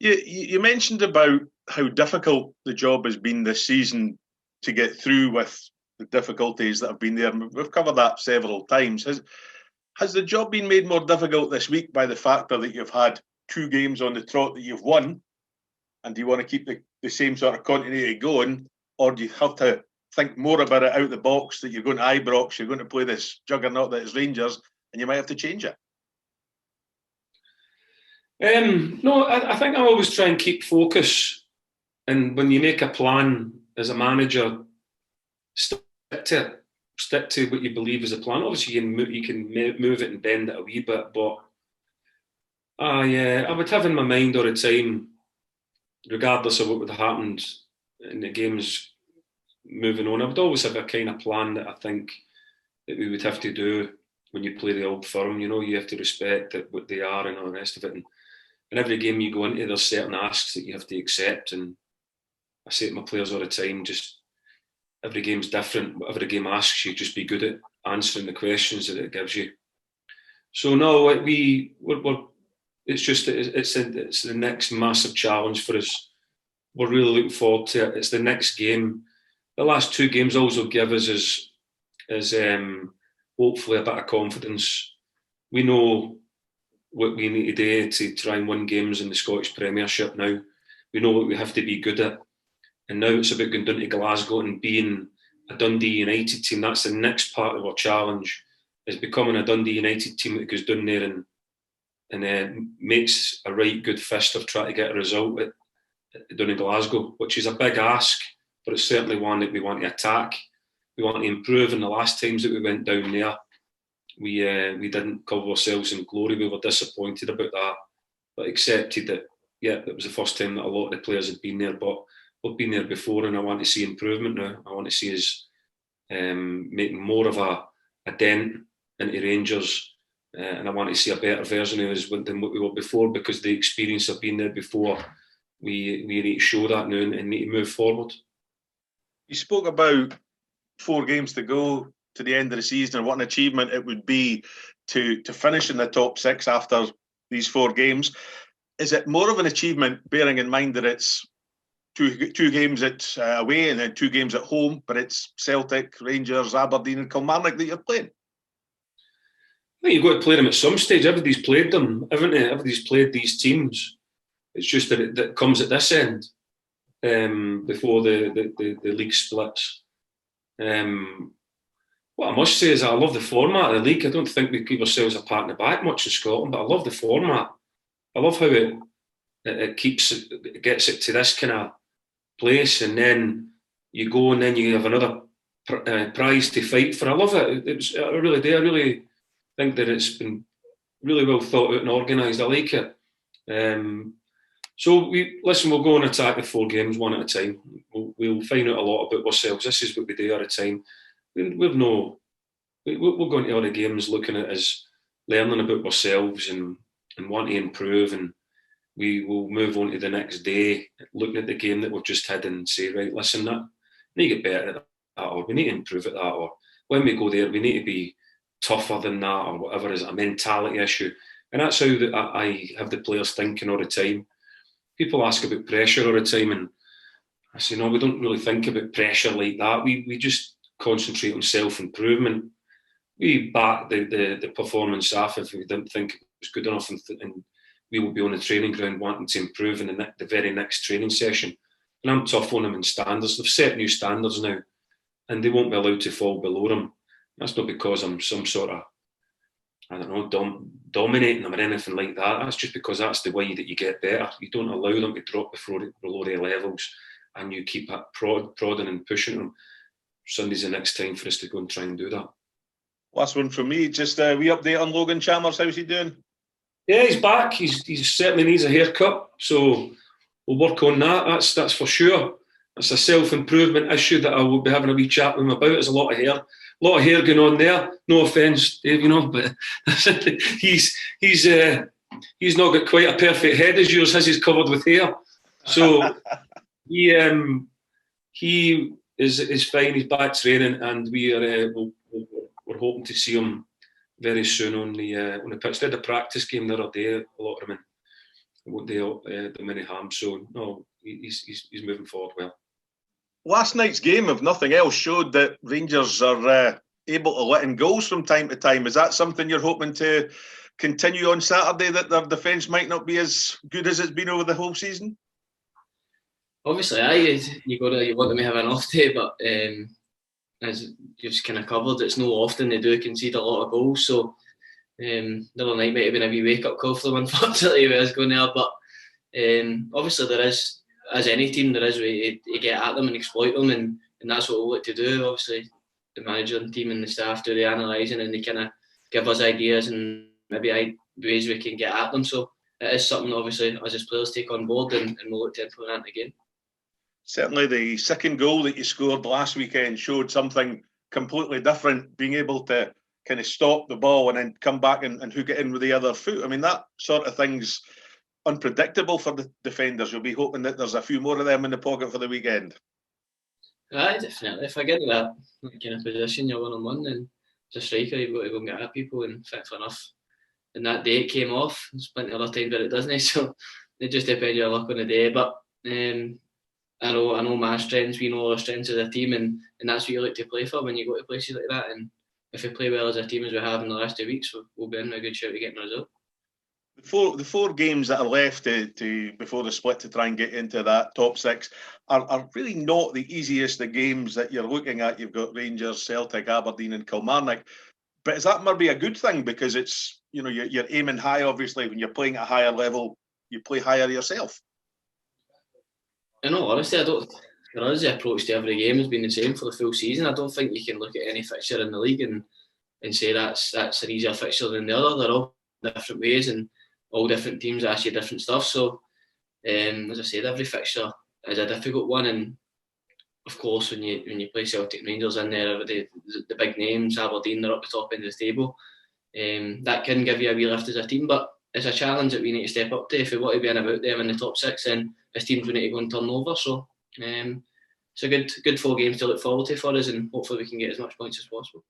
You mentioned about how difficult the job has been this season to get through with the difficulties that have been there. We've covered that several times. Has the job been made more difficult this week by the factor that you've had 2 games on the trot that you've won? And do you want to keep the same sort of continuity going? Or do you have to think more about it out the box, that you're going to Ibrox, you're going to play this juggernaut that is Rangers, and you might have to change it? No, I think I always try and keep focus. And when you make a plan as a manager, stick to it. Stick to what you believe is a plan. Obviously, you can move it and bend it a wee bit, but I would have in my mind all the time, regardless of what would have happened in the games moving on, I would always have a kind of plan that I think that we would have to do when you play the Old Firm. You know, you have to respect what they are and all the rest of it. And every game you go into, there's certain asks that you have to accept. And I say to my players all the time, just every game's different. Whatever the game asks you, just be good at answering the questions that it gives you. So no, it's the next massive challenge for us. We're really looking forward to it. It's the next game. The last 2 games also give us is hopefully a bit of confidence. We know what we need to do to try and win games in the Scottish Premiership now. We know what we have to be good at. And now it's about going down to Glasgow and being a Dundee United team. That's the next part of our challenge, is becoming a Dundee United team that goes down there and makes a right good fist of trying to get a result down in Glasgow, which is a big ask, but it's certainly one that we want to attack. We want to improve. And the last times that we went down there, we didn't cover ourselves in glory. We were disappointed about that, but accepted that, yeah, it was the first time that a lot of the players had been there, but we've been there before, and I want to see improvement now. I want to see us making more of a dent into Rangers, and I want to see a better version of us than what we were before, because the experience of being there before, we need to show that now and need to move forward. You spoke about 4 games to go to the end of the season and what an achievement it would be to finish in the top 6 after these 4 games. Is it more of an achievement, bearing in mind that it's two games at away and then 2 games at home, but it's Celtic, Rangers, Aberdeen and Kilmarnock that you're playing? I think you've got to play them at some stage. Everybody's played them, haven't they? Everybody's played these teams. It's just that it comes at this end, before the league splits. What I must say is I love the format of the league. I don't think we give ourselves a pat in the back much in Scotland, but I love the format. I love how it gets it to this kind of place, and then you go and then you have another prize to fight for. I love it. I really do. I really think that it's been really well thought out and organised. I like it. So we'll go and attack the 4 games one at a time. We'll find out a lot about ourselves. This is what we do at a time. We'll go into all the games looking at us, learning about ourselves and wanting to improve, and we will move on to the next day, looking at the game that we've just had and say, right, listen, we need to get better at that, or we need to improve at that, or when we go there, we need to be tougher than that, or whatever. Is a mentality issue. And that's how I have the players thinking all the time. People ask about pressure all the time, and I say, no, we don't really think about pressure like that. We just concentrate on self-improvement. We back the performance off if we didn't think it was good enough, and we will be on the training ground wanting to improve in the very next training session. And I'm tough on them in standards. They've set new standards now, and they won't be allowed to fall below them. That's not because I'm some sort of, I don't know, dominating them or anything like that. That's just because that's the way that you get better. You don't allow them to drop below their levels, and you keep prodding and pushing them. Sunday's the next time for us to go and try and do that. Last one from me. Just a wee update on Logan Chalmers. How's he doing? Yeah, he's back. He certainly needs a haircut, so we'll work on that. That's for sure. It's a self-improvement issue that I will be having a wee chat with him about. There's a lot of hair going on there. No offence, Dave, but he's not got quite a perfect head as yours. His is covered with hair. So he is fine. He's back training, and we're hoping to see him very soon on the pitch. They had a practice game the other day, a lot of them it won't do them any harm. So no, he's moving forward well. Last night's game, if nothing else, showed that Rangers are able to let in goals from time to time. Is that something you're hoping to continue on Saturday, that their defence might not be as good as it's been over the whole season? Obviously, you want them to have an off day, but as you've kind of covered, it's no often they do concede a lot of goals. So the other night might have been a wee wake up call for them, unfortunately, where I was going there. But obviously, there is, as any team, there is a way to get at them and exploit them, and that's what we like to do. Obviously, the manager and team and the staff do the analysing, and they kind of give us ideas and maybe ways we can get at them. So it is something, obviously, us as players take on board, and we'll look to implement again. Certainly the second goal that you scored last weekend showed something completely different, being able to kind of stop the ball and then come back and hook it in with the other foot. I mean, that sort of thing's unpredictable for the defenders. You'll be hoping that there's a few more of them in the pocket for the weekend. Aye, definitely. If I get to that kind of position, you're 1-on-1, then as a striker, you've got to go and get at people, and fair enough. And that day it came off. There's plenty of other times where it doesn't, so it just depends on your luck on the day. But I know my strengths, we know our strengths as a team, and that's what you like to play for when you go to places like that. And if we play well as a team as we have in the last 2 weeks, we'll be in a good shout to getting a result. The four games that are left to before the split to try and get into that top six are really not the easiest of games that you're looking at. You've got Rangers, Celtic, Aberdeen and Kilmarnock. But is that maybe a good thing? Because it's, you're aiming high, obviously. When you're playing at a higher level, you play higher yourself. In all honesty, for us, the approach to every game has been the same for the full season. I don't think you can look at any fixture in the league and say that's an easier fixture than the other. They're all different ways, and all different teams ask you different stuff. So, as I said, every fixture is a difficult one, and of course, when you play Celtic and Rangers in there, the big names, Aberdeen, they're up the top end of the table. That can give you a wee lift as a team, but it's a challenge that we need to step up to. If we want to be in about them in the top six, then as teams we need to go and turn over. So it's a good 4 games to look forward to for us, and hopefully we can get as much points as possible.